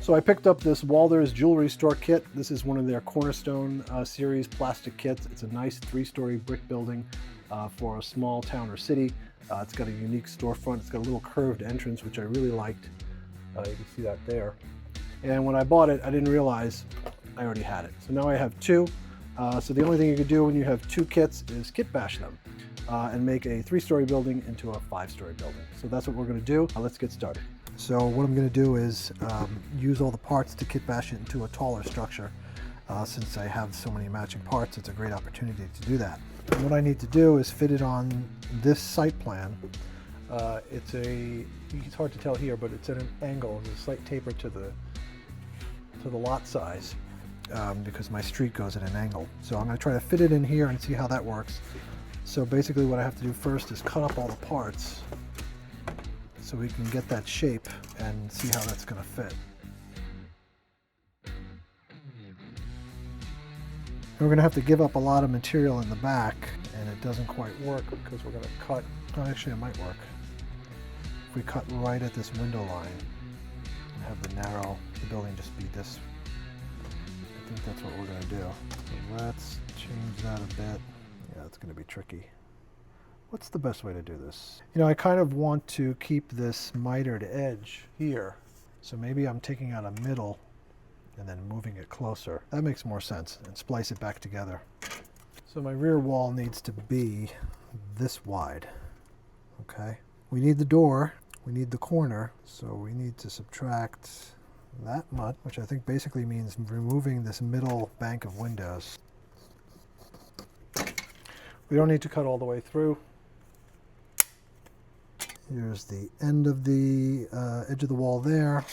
So I picked up this Walthers jewelry store kit. This is one of their Cornerstone series plastic kits. It's a nice 3-story brick building for a small town or city. It's got a unique storefront. It's got a little curved entrance, which I really liked. You can see that there. And when I bought it, I didn't realize I already had it. So now I have two. So the only thing you could do when you have two kits is kit bash them and make a 3-story building into a 5-story building. So that's what we're going to do. Let's get started. So what I'm going to do is use all the parts to kit bash it into a taller structure. Since I have so many matching parts, it's a great opportunity to do that. And what I need to do is fit it on this site plan. It's hard to tell here, but it's at an angle. There's a slight taper to the lot size because my street goes at an angle. So I'm going to try to fit it in here and see how that works. So basically what I have to do first is cut up all the parts so we can get that shape and see how that's going to fit. And we're going to have to give up a lot of material in the back, and it doesn't quite work because we're going to cut, well, actually it might work. If we cut right at this window line and have the building just be this, I think that's what we're going to do. So let's change that a bit. Yeah, it's going to be tricky. What's the best way to do this? You know, I kind of want to keep this mitered edge here. So maybe I'm taking out a middle and then moving it closer. That makes more sense, and splice it back together. So my rear wall needs to be this wide, okay? We need the door, we need the corner, so we need to subtract that much, which I think basically means removing this middle bank of windows. We don't need to cut all the way through. Here's the end of the edge of the wall there,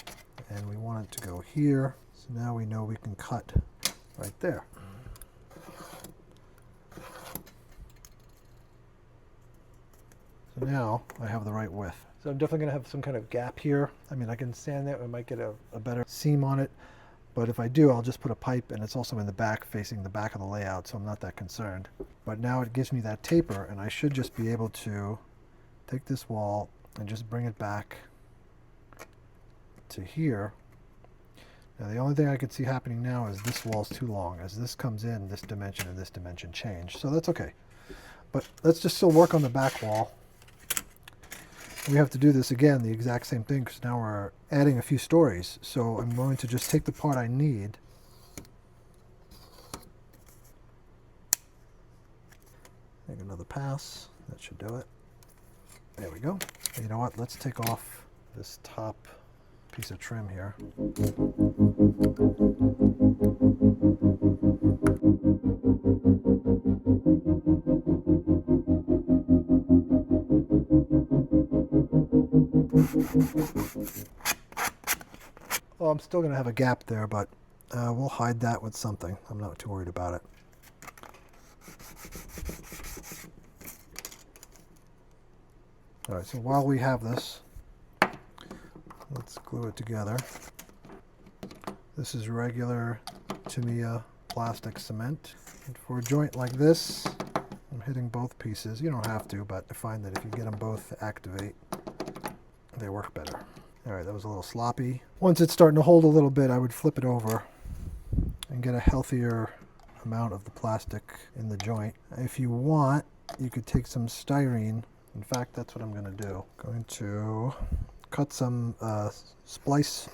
and we want it to go here. So now we know we can cut right there. So now I have the right width. So I'm definitely going to have some kind of gap here. I mean, I can sand that. I might get a better seam on it. But if I do, I'll just put a pipe, and it's also in the back, facing the back of the layout, so I'm not that concerned. But now it gives me that taper, and I should just be able to take this wall and just bring it back to here. Now the only thing I could see happening now is this wall's too long. As this comes in, this dimension and this dimension change. So that's okay. But let's just still work on the back wall. We have to do this again, the exact same thing, because now we're adding a few stories. So I'm going to just take the part I need. Make another pass. That should do it. There we go. You know what? Let's take off this top piece of trim here. Well, I'm still going to have a gap there, but we'll hide that with something. I'm not too worried about it. All right, so while we have this, let's glue it together. This is regular Tamiya plastic cement. And for a joint like this, I'm hitting both pieces. You don't have to, but I find that if you get them both to activate, they work better. All right, that was a little sloppy. Once it's starting to hold a little bit, I would flip it over and get a healthier amount of the plastic in the joint. If you want, you could take some styrene. In fact, that's what I'm going to do. Going to cut some splicing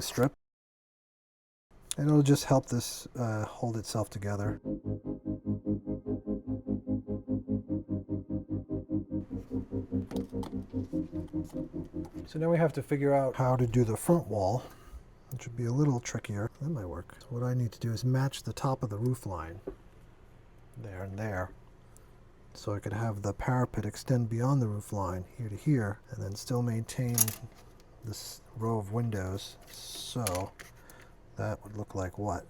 strip, and it'll just help this hold itself together. So now we have to figure out how to do the front wall, which would be a little trickier. That might work. So what I need to do is match the top of the roof line there and there, so I could have the parapet extend beyond the roof line here to here, and then still maintain this row of windows. So that would look like what?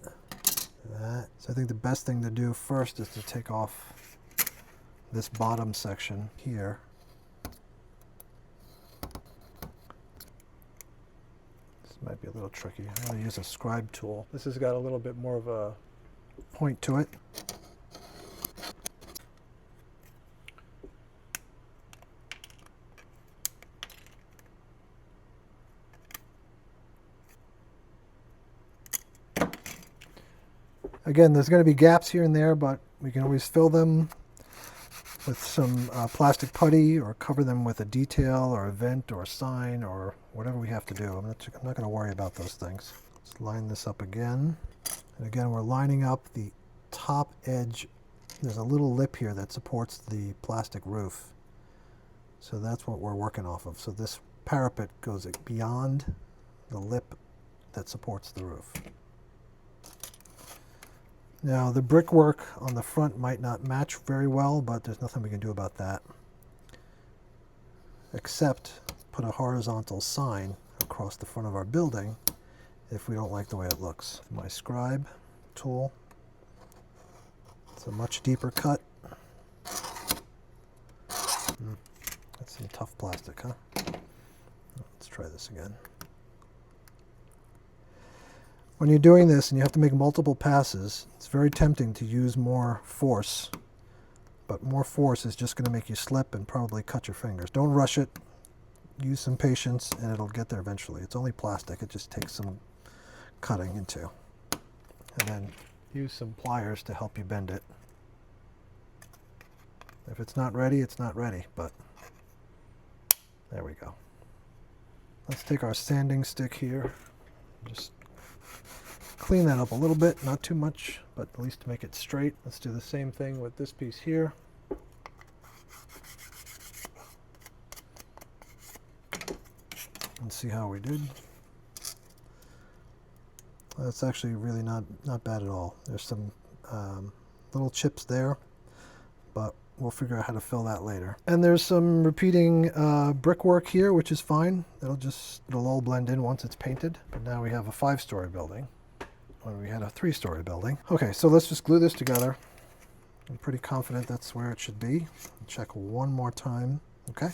That. So I think the best thing to do first is to take off this bottom section here. This might be a little tricky. I'm going to use a scribe tool. This has got a little bit more of a point to it. Again, there's going to be gaps here and there, but we can always fill them with some plastic putty or cover them with a detail or a vent or a sign or whatever we have to do. I'm not going to worry about those things. Let's line this up again. And again, we're lining up the top edge. There's a little lip here that supports the plastic roof. So that's what we're working off of. So this parapet goes beyond the lip that supports the roof. Now the brickwork on the front might not match very well, but there's nothing we can do about that. Except put a horizontal sign across the front of our building if we don't like the way it looks. My scribe tool. It's a much deeper cut. That's some tough plastic, huh? Let's try this again. When you're doing this and you have to make multiple passes, it's very tempting to use more force, but more force is just going to make you slip and probably cut your fingers. Don't rush it. Use some patience and it'll get there eventually. It's only plastic. It just takes some cutting into. And then use some pliers to help you bend it. If it's not ready, it's not ready, but there we go. Let's take our sanding stick here. Just clean that up a little bit, not too much, but at least to make it straight. Let's do the same thing with this piece here. And see how we did. That's actually really not bad at all. There's some little chips there, but we'll figure out how to fill that later. And there's some repeating brickwork here, which is fine. It'll all blend in once it's painted. But now we have a 5-story building when we had a 3-story building. Okay, so let's just glue this together. I'm pretty confident that's where it should be. Check one more time. Okay.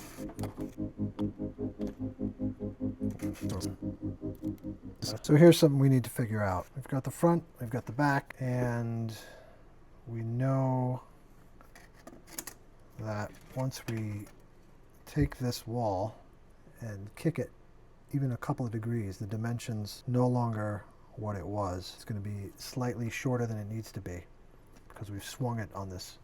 So here's something we need to figure out. We've got the front, we've got the back, and we know that once we take this wall and kick it even a couple of degrees, the dimension's no longer what it was. It's going to be slightly shorter than it needs to be because we've swung it on this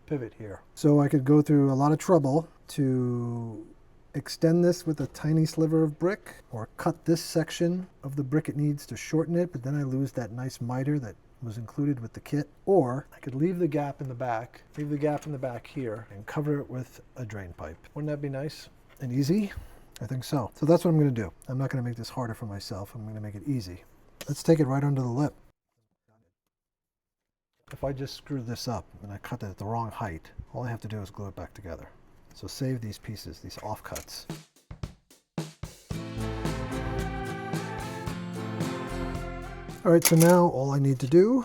pivot here. So I could go through a lot of trouble to extend this with a tiny sliver of brick, or cut this section of the brick it needs to shorten it, but then I lose that nice miter that was included with the kit. Or I could leave the gap in the back here and cover it with a drain pipe. Wouldn't that be nice and easy? I think so. So that's what I'm going to do. I'm not going to make this harder for myself. I'm going to make it easy. Let's take it right under the lip. If I just screw this up and I cut it at the wrong height, all I have to do is glue it back together. So save these pieces, these offcuts. All right, so now all I need to do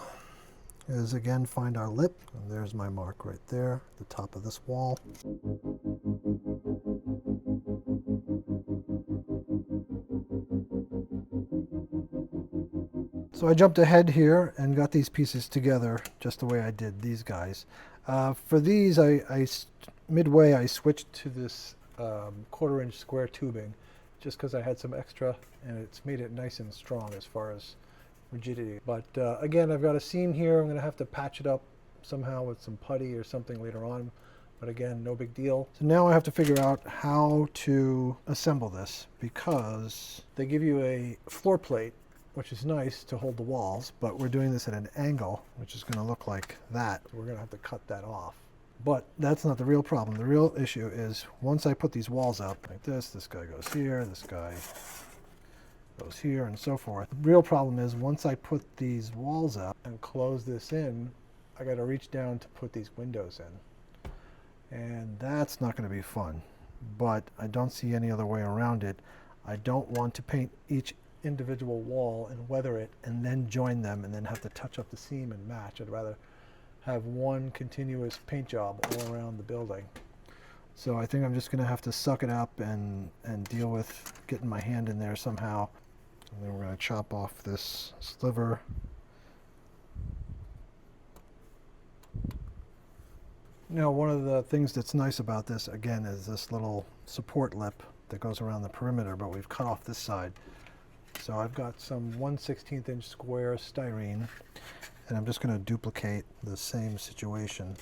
is again find our lip, and there's my mark right there, the top of this wall. So I jumped ahead here and got these pieces together just the way I did these guys. For these, midway I switched to this 1/4-inch square tubing just because I had some extra, and it's made it nice and strong as far as rigidity. But again, I've got a seam here. I'm going to have to patch it up somehow with some putty or something later on. But again, no big deal. So now I have to figure out how to assemble this, because they give you a floor plate, which is nice to hold the walls, but we're doing this at an angle, which is going to look like that. So we're going to have to cut that off. But that's not the real problem. The real issue is once I put these walls up like this guy goes here, this guy goes here, and so forth. The real problem is once I put these walls up and close this in, I got to reach down to put these windows in. And that's not going to be fun. But I don't see any other way around it. I don't want to paint each individual wall and weather it and then join them and then have to touch up the seam and match. I'd rather have one continuous paint job all around the building. So I think I'm just going to have to suck it up and deal with getting my hand in there somehow. And then we're going to chop off this sliver. Now, one of the things that's nice about this, again, is this little support lip that goes around the perimeter, but we've cut off this side. So I've got some 1/16 inch square styrene, and I'm just going to duplicate the same situation.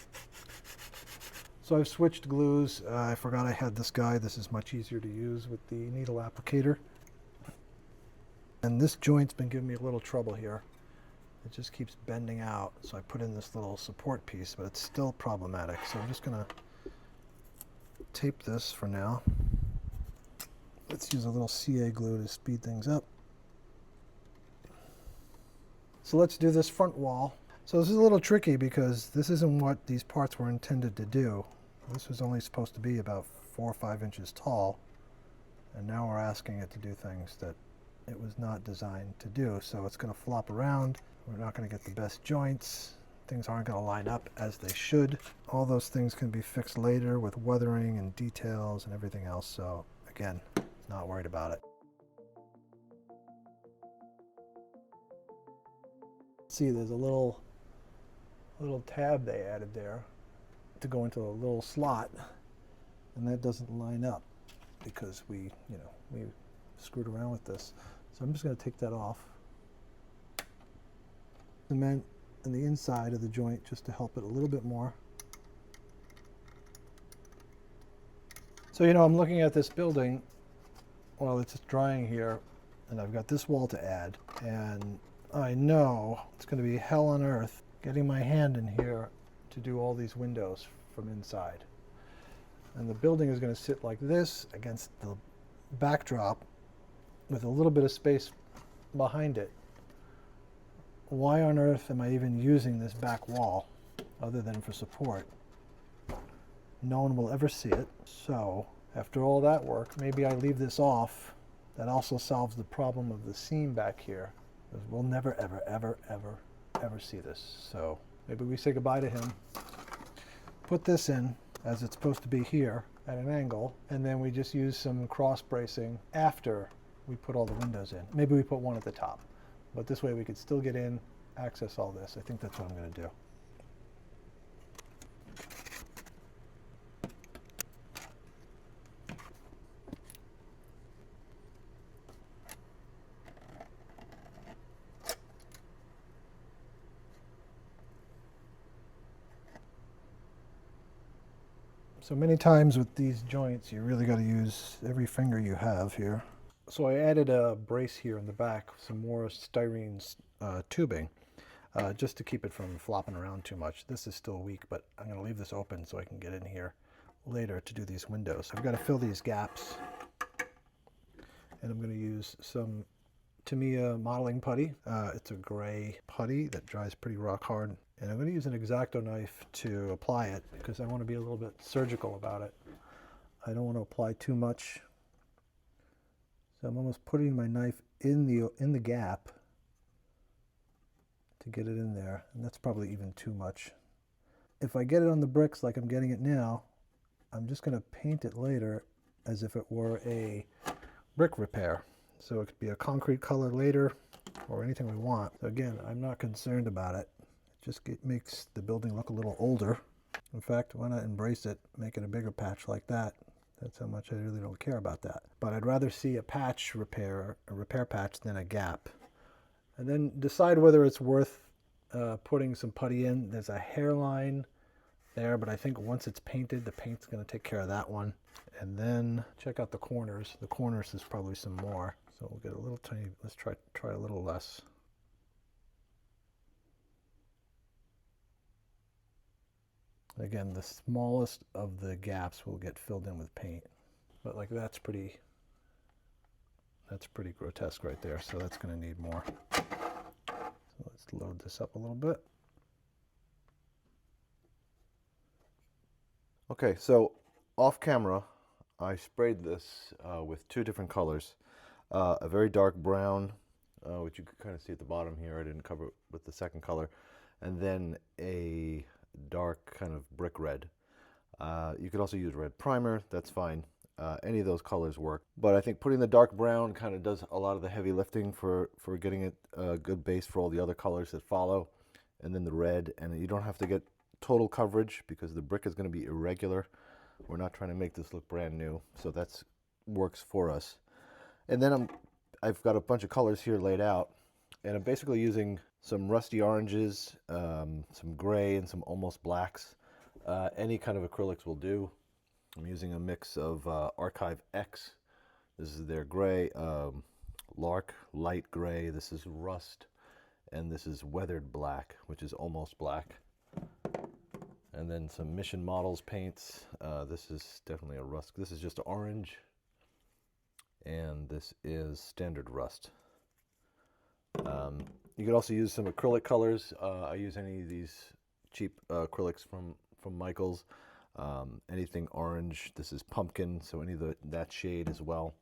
So I've switched glues. I forgot I had this guy. This is much easier to use with the needle applicator. And this joint's been giving me a little trouble here. It just keeps bending out. So I put in this little support piece, but it's still problematic. So I'm just going to tape this for now. Let's use a little CA glue to speed things up. So let's do this front wall. So this is a little tricky because this isn't what these parts were intended to do. This was only supposed to be about 4 or 5 inches tall, and now we're asking it to do things that it was not designed to do. So it's going to flop around. We're not going to get the best joints. Things aren't going to line up as they should. All those things can be fixed later with weathering and details and everything else. So again, not worried about it. See, there's a little tab they added there to go into a little slot, and that doesn't line up because we screwed around with this. So I'm just going to take that off. Cement in the inside of the joint just to help it a little bit more. So I'm looking at this building while it's drying here, and I've got this wall to add, and I know it's going to be hell on earth getting my hand in here to do all these windows from inside. And the building is going to sit like this against the backdrop with a little bit of space behind it. Why on earth am I even using this back wall other than for support? No one will ever see it. So after all that work, maybe I leave this off. That also solves the problem of the seam back here. Because we'll never, ever, ever, ever, ever see this. So maybe we say goodbye to him. Put this in as it's supposed to be here at an angle, and then we just use some cross bracing after we put all the windows in. Maybe we put one at the top, but this way we could still get in, access all this. I think that's what I'm going to do. So many times with these joints, you really got to use every finger you have here. So I added a brace here in the back, some more styrene tubing, just to keep it from flopping around too much. This is still weak, but I'm going to leave this open so I can get in here later to do these windows. I've got to fill these gaps, and I'm going to use some Tamiya modeling putty. It's a gray putty that dries pretty rock hard. And I'm going to use an X-Acto knife to apply it because I want to be a little bit surgical about it. I don't want to apply too much. So I'm almost putting my knife in the gap to get it in there. And that's probably even too much. If I get it on the bricks like I'm getting it now, I'm just going to paint it later as if it were a brick repair. So it could be a concrete color later or anything we want. So again, I'm not concerned about it. Just makes the building look a little older. In fact, why not embrace it, make it a bigger patch like that? That's how much I really don't care about that. But I'd rather see a patch repair, a repair patch, than a gap. And then decide whether it's worth putting some putty in. There's a hairline there, but I think once it's painted, the paint's going to take care of that one. And then check out the corners. The corners is probably some more. So we'll get a little tiny, let's try a little less. Again, the smallest of the gaps will get filled in with paint, but like that's pretty grotesque right there. So that's going to need more. So let's load this up a little bit. Okay, so off camera, I sprayed this with 2 different colors. A very dark brown, which you can kind of see at the bottom here. I didn't cover it with the second color. And then a dark kind of brick red. You could also use red primer, that's fine. Any of those colors work. But I think putting the dark brown kind of does a lot of the heavy lifting for getting it a good base for all the other colors that follow. And then the red, and you don't have to get total coverage because the brick is going to be irregular. We're not trying to make this look brand new, so that's works for us. And then I've got a bunch of colors here laid out, and I'm basically using some rusty oranges, some gray, and some almost blacks. Any kind of acrylics will do. I'm using a mix of Archive X. This is their gray, Lark light gray. This is rust, and this is weathered black, which is almost black. And then some Mission Models paints. This is definitely a rust. This is just orange, and this is standard rust. You could also use some acrylic colors. I use any of these cheap acrylics from Michaels. Anything orange. This is pumpkin, so any of that shade as well.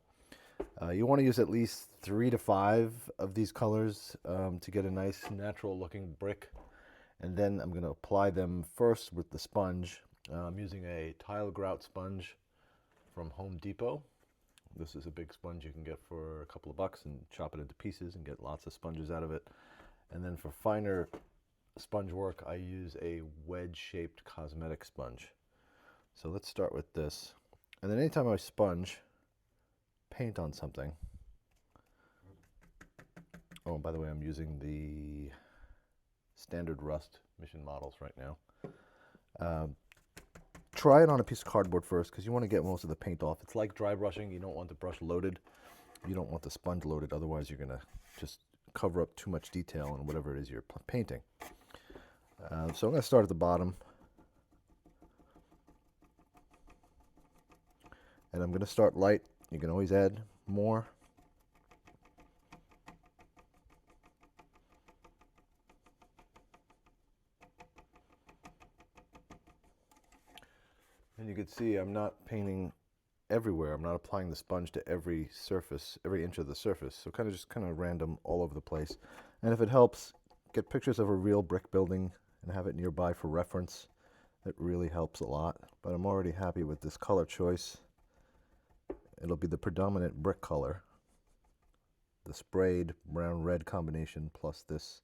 You want to use at least 3 to 5 of these colors to get a nice natural looking brick. And then I'm going to apply them first with the sponge. I'm using a tile grout sponge from Home Depot. This is a big sponge you can get for a couple of bucks, and chop it into pieces and get lots of sponges out of it. And then for finer sponge work, I use a wedge-shaped cosmetic sponge. So let's start with this. And then anytime I sponge paint on something, oh, by the way, I'm using the standard rust Mission Models right now. Try it on a piece of cardboard first, because you want to get most of the paint off. It's like dry brushing. You don't want the brush loaded. You don't want the sponge loaded. Otherwise, you're going to just cover up too much detail on whatever it is you're painting. So I'm going to start at the bottom. And I'm going to start light. You can always add more. And you can see I'm not painting everywhere. I'm not applying the sponge to every surface, every inch of the surface. So kind of random all over the place. And if it helps, get pictures of a real brick building and have it nearby for reference. It really helps a lot. But I'm already happy with this color choice. It'll be the predominant brick color. The sprayed brown-red combination plus this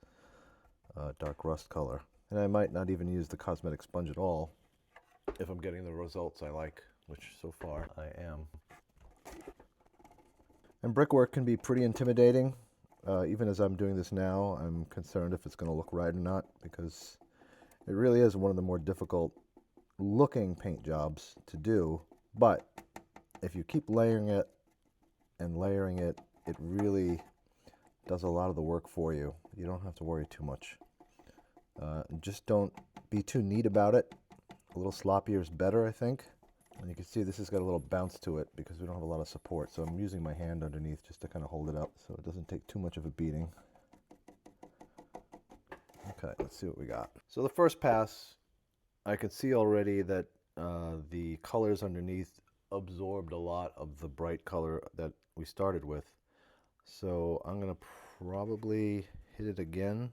dark rust color. And I might not even use the cosmetic sponge at all if I'm getting the results I like, which so far I am. And brickwork can be pretty intimidating. Even as I'm doing this now, I'm concerned if it's going to look right or not, because it really is one of the more difficult looking paint jobs to do. But if you keep layering it and layering it, it really does a lot of the work for you. You don't have to worry too much. Just don't be too neat about it. A little sloppier is better, I think. And you can see this has got a little bounce to it because we don't have a lot of support. So I'm using my hand underneath just to kind of hold it up so it doesn't take too much of a beating. Okay, let's see what we got. So the first pass, I can see already that the colors underneath absorbed a lot of the bright color that we started with. So I'm going to probably hit it again.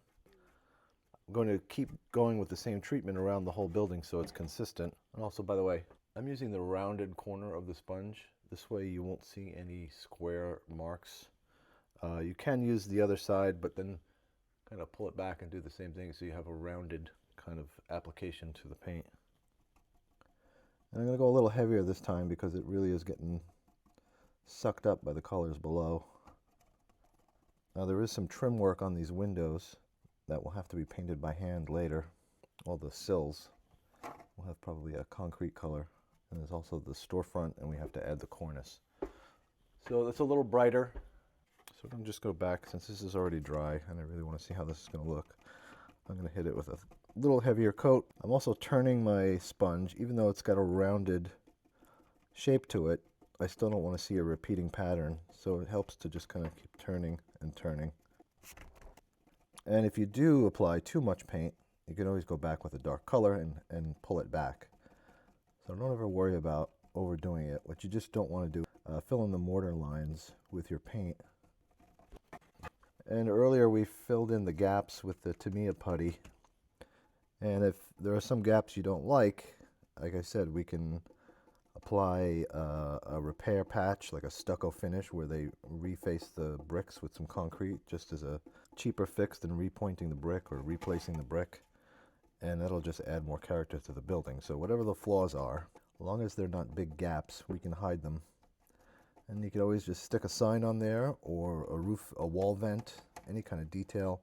I'm going to keep going with the same treatment around the whole building so it's consistent. And also, by the way, I'm using the rounded corner of the sponge. This way you won't see any square marks. You can use the other side, but then kind of pull it back and do the same thing so you have a rounded kind of application to the paint. And I'm going to go a little heavier this time because it really is getting sucked up by the colors below. Now there is some trim work on these windows that will have to be painted by hand later. All the sills will have probably a concrete color. And there's also the storefront, and we have to add the cornice. So it's a little brighter. So I'm just go back, since this is already dry and I really want to see how this is going to look. I'm going to hit it with a little heavier coat. I'm also turning my sponge. Even though it's got a rounded shape to it, I still don't want to see a repeating pattern. So it helps to just kind of keep turning and turning. And if you do apply too much paint, you can always go back with a dark color and pull it back. So don't ever worry about overdoing it. What you just don't want to do, fill in the mortar lines with your paint. And earlier we filled in the gaps with the Tamiya putty. And if there are some gaps you don't like I said, we can apply a repair patch, like a stucco finish, where they reface the bricks with some concrete, just as a cheaper fix than repointing the brick or replacing the brick. And that'll just add more character to the building. So whatever the flaws are, as long as they're not big gaps, we can hide them. And you can always just stick a sign on there, or a roof, a wall vent, any kind of detail,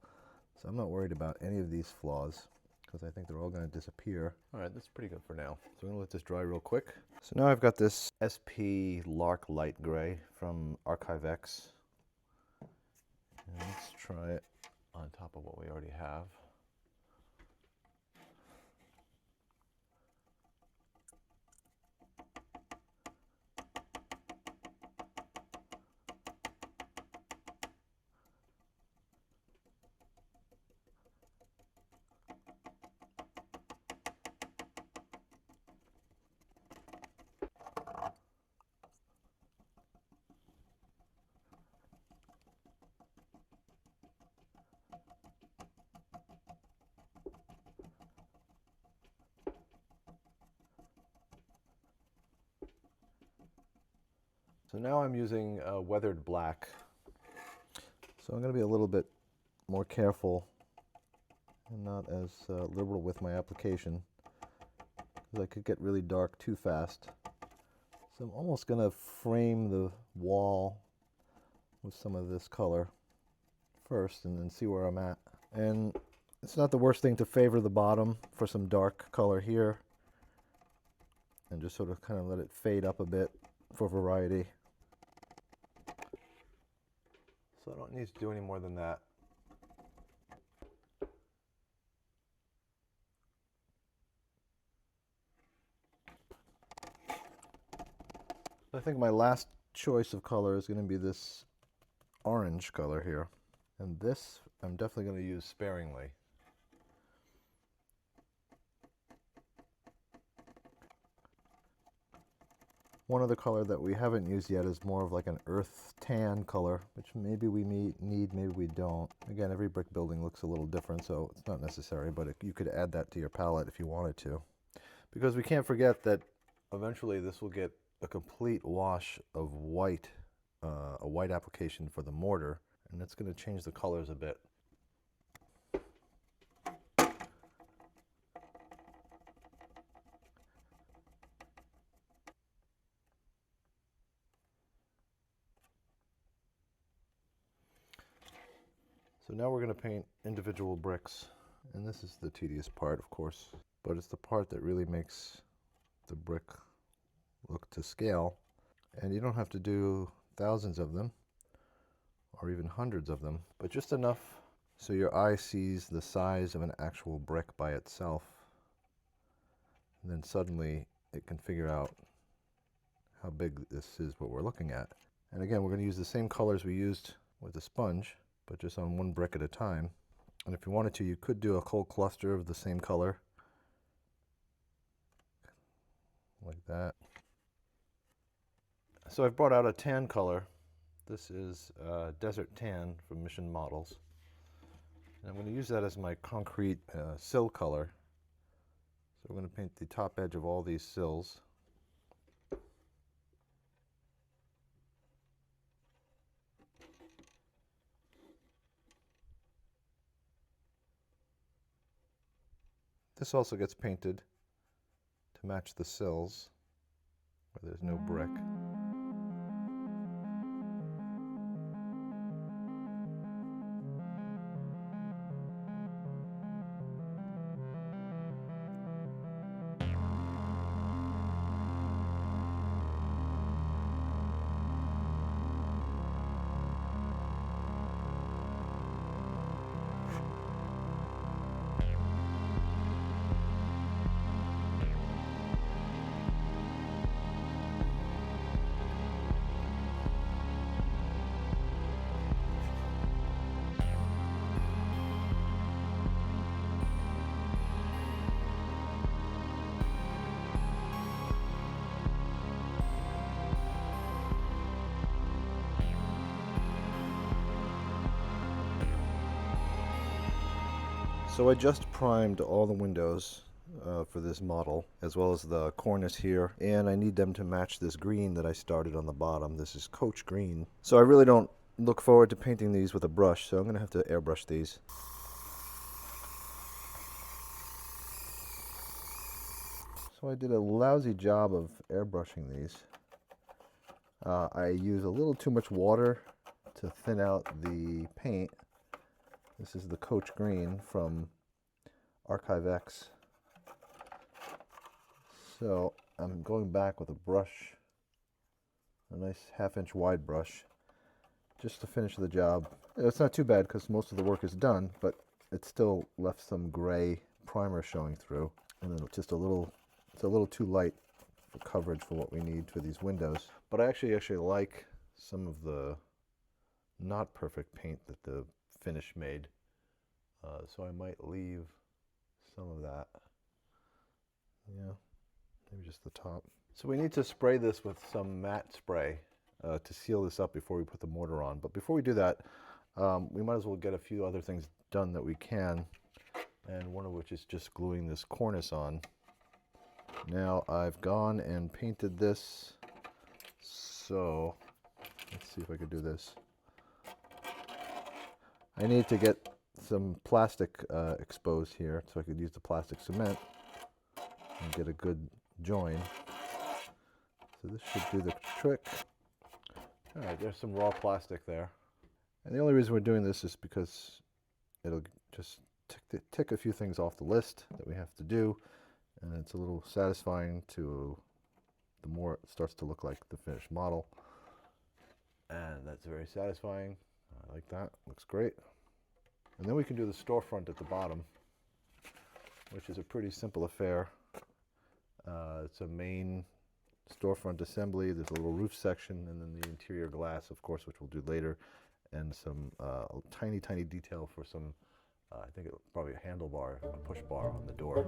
So I'm not worried about any of these flaws because I think they're all going to disappear. All right, that's pretty good for now. So I'm going to let this dry real quick. So now I've got this SP Lark Light Gray from ArchiveX. And let's try it on top of what we already have. So now I'm using weathered black. So I'm going to be a little bit more careful and not as liberal with my application because I could get really dark too fast. So I'm almost going to frame the wall with some of this color first and then see where I'm at. And it's not the worst thing to favor the bottom for some dark color here and just sort of kind of let it fade up a bit for variety. So I don't need to do any more than that. I think my last choice of color is going to be this orange color here. And this I'm definitely going to use sparingly. One other color that we haven't used yet is more of like an earth tan color, which maybe we need, maybe we don't. Again, every brick building looks a little different, so it's not necessary, but you could add that to your palette if you wanted to. Because we can't forget that eventually this will get a complete wash of white, a white application for the mortar, and it's going to change the colors a bit. So now we're going to paint individual bricks, and this is the tedious part, of course, but it's the part that really makes the brick look to scale. And you don't have to do thousands of them or even hundreds of them, but just enough so your eye sees the size of an actual brick by itself, and then suddenly it can figure out how big this is what we're looking at. And again, we're going to use the same colors we used with the sponge, but just on one brick at a time. And if you wanted to, you could do a whole cluster of the same color, like that. So I've brought out a tan color. This is Desert Tan from Mission Models. And I'm going to use that as my concrete sill color. So we're going to paint the top edge of all these sills. This also gets painted to match the sills where there's no brick. So I just primed all the windows for this model, as well as the cornice here, and I need them to match this green that I started on the bottom. This is Coach Green. So I really don't look forward to painting these with a brush, so I'm going to have to airbrush these. So I did a lousy job of airbrushing these. I use a little too much water to thin out the paint, This is the Coach Green from Archive X. So I'm going back with a brush, a nice 1/2 inch wide brush, just to finish the job. It's not too bad because most of the work is done, but it still left some gray primer showing through, and then it's a little too light for coverage for what we need for these windows. But I actually like some of the not perfect paint that the finish made, so I might leave some of that. Yeah, maybe just the top. So we need to spray this with some matte spray to seal this up before we put the mortar on. But before we do that, we might as well get a few other things done that we can, and one of which is just gluing this cornice on. Now I've gone and painted this, so let's see if I can do this. I need to get some plastic exposed here so I could use the plastic cement and get a good join. So this should do the trick. All right, there's some raw plastic there. And the only reason we're doing this is because it'll just tick a few things off the list that we have to do, and it's a little satisfying to the more it starts to look like the finished model. And that's very satisfying. I like that, looks great. And then we can do the storefront at the bottom, which is a pretty simple affair. It's a main storefront assembly. There's a little roof section, and then the interior glass, of course, which we'll do later, and some tiny detail for some, I think it's probably a handlebar, a push bar on the door.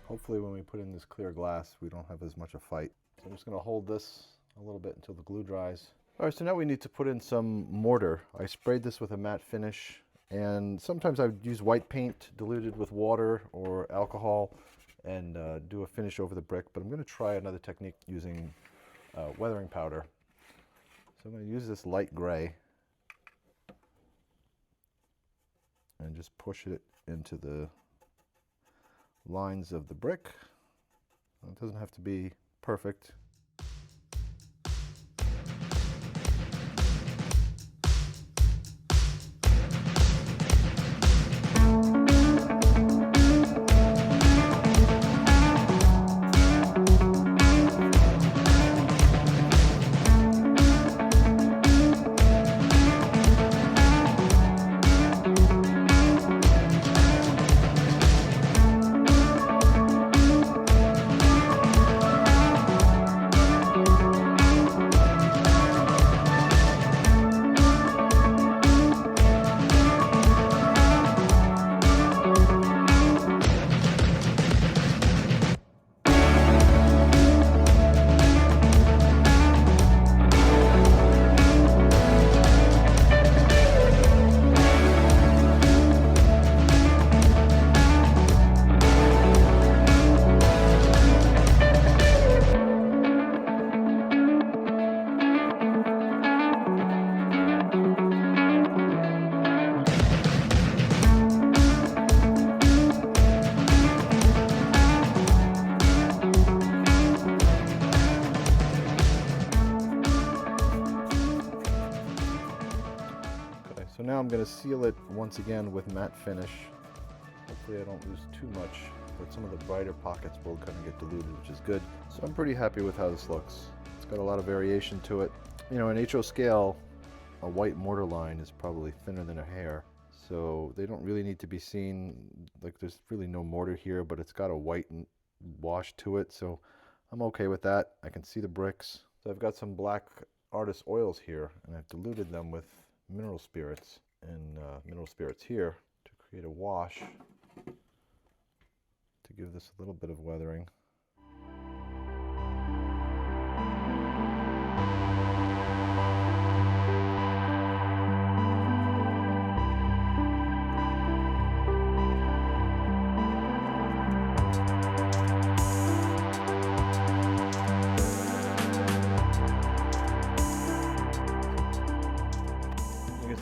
Hopefully when we put in this clear glass, we don't have as much a fight. So I'm just going to hold this a little bit until the glue dries. All right, so now we need to put in some mortar. I sprayed this with a matte finish, and sometimes I would use white paint diluted with water or alcohol and do a finish over the brick, but I'm going to try another technique using weathering powder. So I'm going to use this light gray and just push it into the lines of the brick. It doesn't have to be perfect. now I'm going to seal it once again with matte finish. Hopefully I don't lose too much, but some of the brighter pockets will kind of get diluted, which is good. So I'm pretty happy with how this looks. It's got a lot of variation to it. You know, in HO scale, a white mortar line is probably thinner than a hair, so they don't really need to be seen. Like, there's really no mortar here, but it's got a white wash to it, so I'm okay with that. I can see the bricks. So I've got some black artist oils here, and I've diluted them with mineral spirits and mineral spirits here to create a wash to give this a little bit of weathering.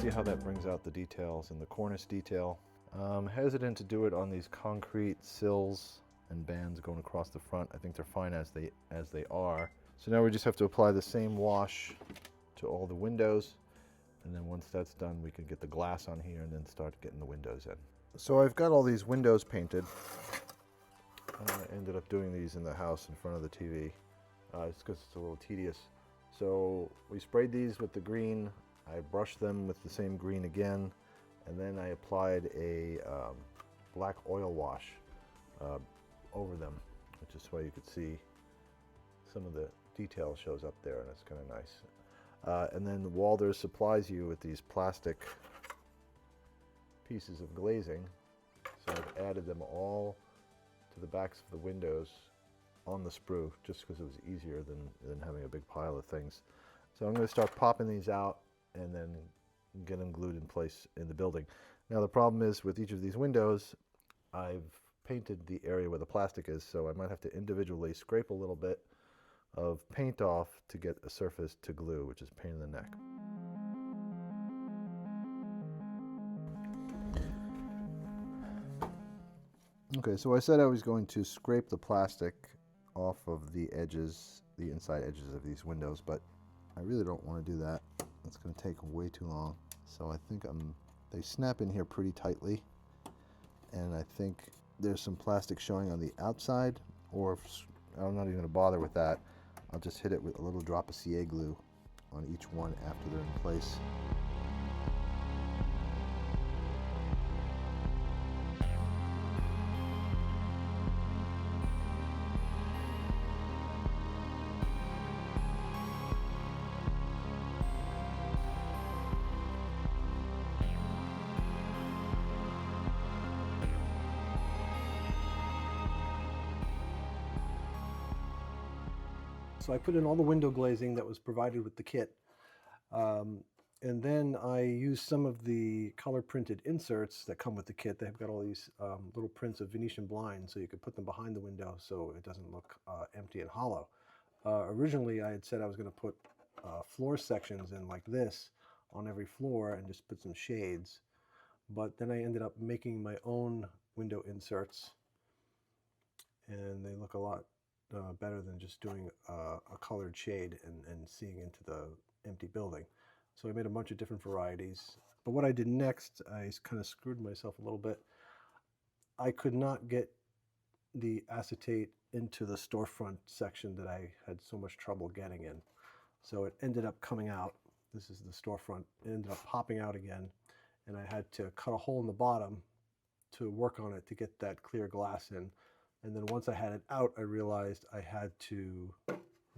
See how that brings out the details and the cornice detail. I'm hesitant to do it on these concrete sills and bands going across the front. I think they're fine as they are. So now we just have to apply the same wash to all the windows, and then once that's done, we can get the glass on here and then start getting the windows in. So I've got all these windows painted. I ended up doing these in the house in front of the TV. It's because it's a little tedious. So we sprayed these with the green. I brushed them with the same green again, and then I applied a black oil wash over them, which is why you could see some of the detail shows up there, and it's kind of nice. And then Walthers supplies you with these plastic pieces of glazing, so I've added them all to the backs of the windows on the sprue, just because it was easier than having a big pile of things. So I'm going to start popping these out and then get them glued in place in the building. Now the problem is with each of these windows, I've painted the area where the plastic is, so I might have to individually scrape a little bit of paint off to get a surface to glue, which is a pain in the neck. Okay, so I said I was going to scrape the plastic off of the edges, the inside edges of these windows, but I really don't want to do that. It's going to take way too long. So I think they snap in here pretty tightly, and I think there's some plastic showing on the outside, or if, I'm not even going to bother with that. I'll just hit it with a little drop of CA glue on each one after they're in place. So I put in all the window glazing that was provided with the kit, and then I used some of the color printed inserts that come with the kit. They've got all these little prints of Venetian blinds, so you could put them behind the window so it doesn't look empty and hollow. Originally I had said I was going to put floor sections in like this on every floor and just put some shades, but then I ended up making my own window inserts, and they look a lot better than just doing a colored shade and seeing into the empty building. So I made a bunch of different varieties. But what I did next, I kind of screwed myself a little bit. I could not get the acetate into the storefront section that I had so much trouble getting in. So it ended up coming out. This is the storefront. It ended up popping out again, and I had to cut a hole in the bottom to work on it to get that clear glass in. And then once I had it out, I realized I had to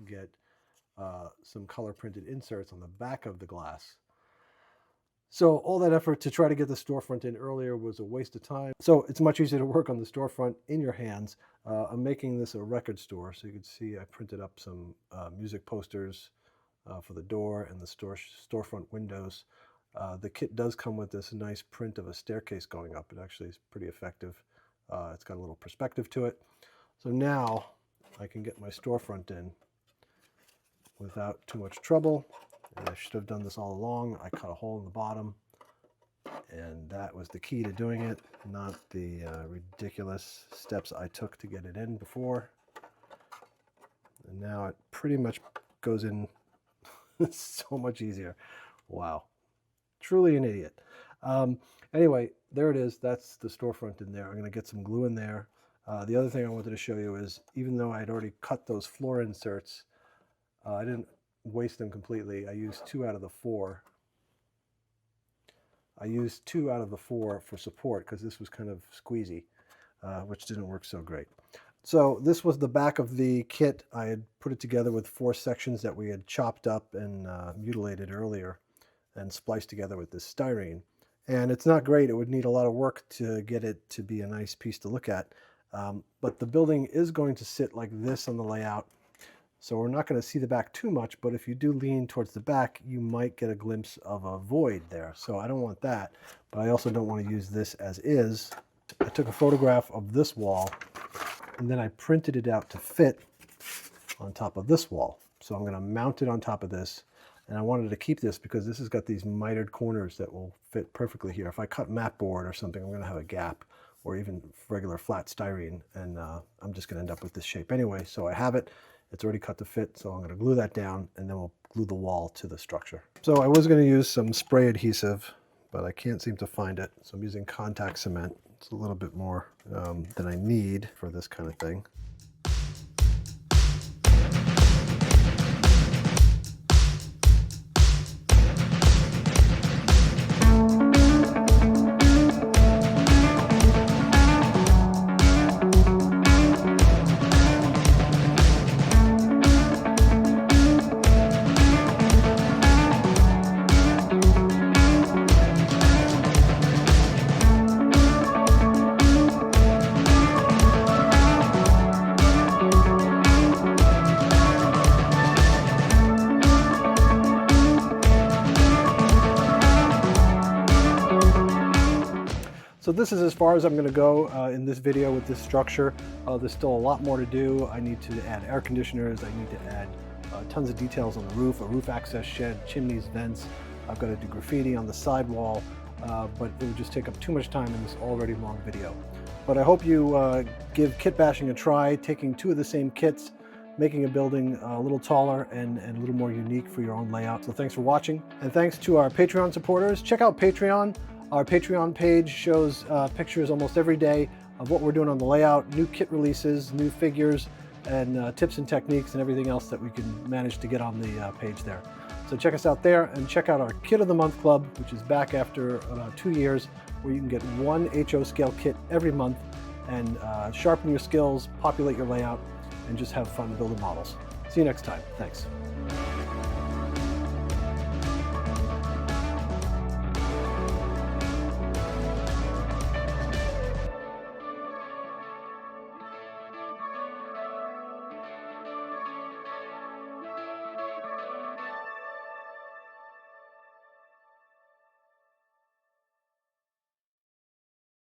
get some color printed inserts on the back of the glass. So all that effort to try to get the storefront in earlier was a waste of time. So it's much easier to work on the storefront in your hands. I'm making this a record store, so you can see I printed up some music posters for the door and the storefront windows. The kit does come with this nice print of a staircase going up. It actually is pretty effective. It's got a little perspective to it. So now I can get my storefront in without too much trouble. And I should have done this all along. I cut a hole in the bottom, and that was the key to doing it, not the ridiculous steps I took to get it in before. And now it pretty much goes in so much easier. Wow. Truly an idiot. Anyway, there it is. That's the storefront in there. I'm going to get some glue in there. The other thing I wanted to show you is, even though I had already cut those floor inserts, I didn't waste them completely. I used 2 out of the 4. I used 2 out of the 4 for support because this was kind of squeezy, which didn't work so great. So this was the back of the kit. I had put it together with 4 sections that we had chopped up and mutilated earlier and spliced together with this styrene. And it's not great. It would need a lot of work to get it to be a nice piece to look at. But the building is going to sit like this on the layout. So we're not going to see the back too much, but if you do lean towards the back, you might get a glimpse of a void there. So I don't want that, but I also don't want to use this as is. I took a photograph of this wall, and then I printed it out to fit on top of this wall. So I'm going to mount it on top of this, and I wanted to keep this because this has got these mitered corners that will fit perfectly here. If I cut mat board or something, I'm going to have a gap, or even regular flat styrene, and I'm just going to end up with this shape anyway. So I have it. It's already cut to fit, so I'm going to glue that down, and then we'll glue the wall to the structure. So I was going to use some spray adhesive, but I can't seem to find it. So I'm using contact cement. It's a little bit more than I need for this kind of thing. So this is as far as I'm going to go in this video with this structure. There's still a lot more to do. I need to add air conditioners. I need to add tons of details on the roof, a roof access shed, chimneys, vents. I've got to do graffiti on the sidewall, but it would just take up too much time in this already long video. But I hope you give kit bashing a try, taking 2 of the same kits, making a building a little taller and a little more unique for your own layout. So thanks for watching, and thanks to our Patreon supporters. Check out Patreon. Our Patreon page shows pictures almost every day of what we're doing on the layout, new kit releases, new figures, and tips and techniques and everything else that we can manage to get on the page there. So check us out there, and check out our Kit of the Month Club, which is back after about 2 years, where you can get 1 HO scale kit every month and sharpen your skills, populate your layout, and just have fun building models. See you next time. Thanks.